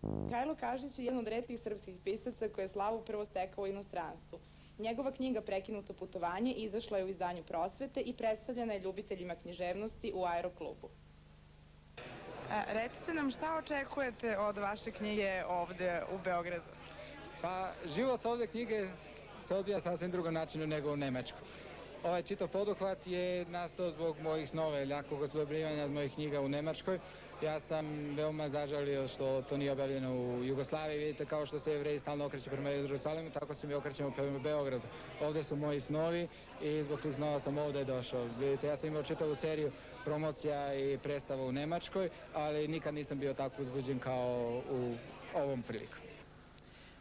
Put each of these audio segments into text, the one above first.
Mihajlo Kažić je jedan od retkih srpskih pisaca koji je slavu prvo stekao u inostranstvu. Njegova knjiga Prekinuto putovanje izašla je u izdanju Prosvete i predstavljena je ljubiteljima književnosti u Aeroklubu. Recite nam šta očekujete od vaše knjige ovde u Beogradu? Pa, život ove knjige se odvija sasvim drugom načinu nego u Nemačkoj. Ovaj čitav poduhvat je nastao zbog mojih snova i jakog osvobljivanja mojih knjiga u Nemačkoj. Ja sam veoma zažalio što to nije objavljeno u Jugoslaviji. Vidite, kao što se Jevreji stalno okreću prema Jerusalimu, tako se mi okrećemo prema Beogradu. Ovde su moji snovi i zbog tih snova sam ovde došao. Vidite, ja sam imao čitavu seriju promocija i predstava u Nemačkoj, ali nikad nisam bio tako uzbuđen kao u ovom priliku.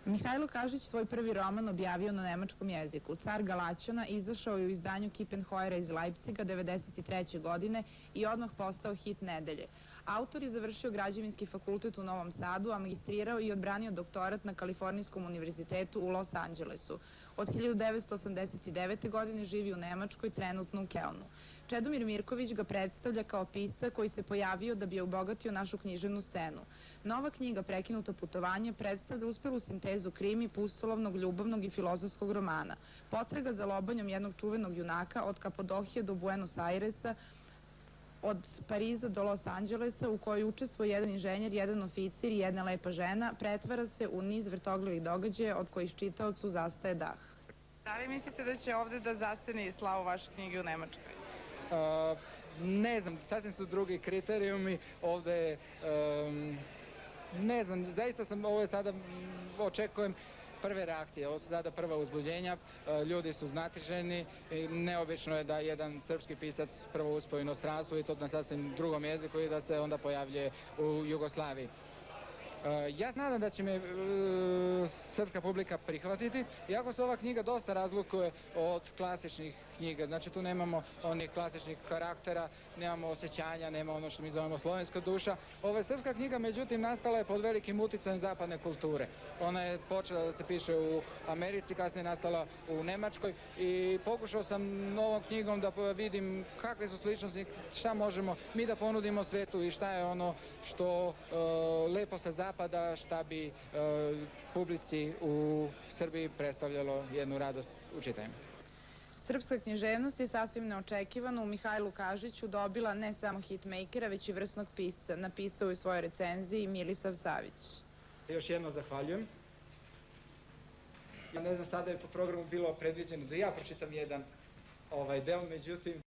Mihajlo Kažić svoj prvi roman objavio na nemačkom jeziku. Car Galaćana izašao je u izdanju Kiepenheuera iz Leipziga 1993. godine i odmah postao hit nedelje. Autor je završio građevinski fakultet u Novom Sadu, a magistrirao i odbranio doktorat na Kalifornijskom univerzitetu u Los Angelesu. Od 1989. godine živi u Nemačkoj, trenutno u Kelnu. Čedomir Mirković ga predstavlja kao pisca koji se pojavio da bi obogatio našu književnu scenu. Nova knjiga Prekinuto putovanje predstavlja uspelu sintezu krimi, pustolovnog, ljubavnog i filozofskog romana. Potraga za lobanjom jednog čuvenog junaka od Kapadohije do Buenos Airesa, od Pariza do Los Angelesa, u kojoj učestvuje jedan inženjer, jedan oficir i jedna lepa žena, pretvara se u niz vrtoglavih događaja od kojih čitaocu zastaje dah. Da li mislite da će ovde da zaseni slavu vaše knjige u Nemačkoj? Ne znam, sasvim su drugi kriterijumi. Ovde, ne znam, zaista ovo je sada, očekujem prve reakcije, ovo su sada prva uzbuđenja, ljudi su znatiženi i neobično je da jedan srpski pisac prvo uspe u inostranstvu i to na sasvim drugom jeziku i da se onda pojavljuje u Jugoslaviji. Ja se nadam da će me srpska publika prihvatiti, iako se ova knjiga dosta razlikuje od klasičnih knjiga. Znači, tu nemamo onih klasičnih karaktera, nemamo osjećanja, nema ono što mi zovemo slovenska duša. Ova srpska knjiga, međutim, nastala je pod velikim uticajem zapadne kulture. Ona je počela da se piše u Americi, kasnije nastala u Nemačkoj i pokušao sam ovom knjigom da vidim kakve su sličnosti, šta možemo mi da ponudimo svetu i šta je ono što lepo sa zapada, šta bi publici u Srbiji predstavljalo jednu radost u čitanju. Srpska književnost je sasvim neočekivano u Mihajlu Kažiću dobila ne samo hitmakera, već i vrsnog pisca. Napisao je u svojoj recenziji Milisav Savić. Još jedno zahvaljujem. Ja ne znam, sada je po programu bilo predviđeno da ja pročitam jedan deo, međutim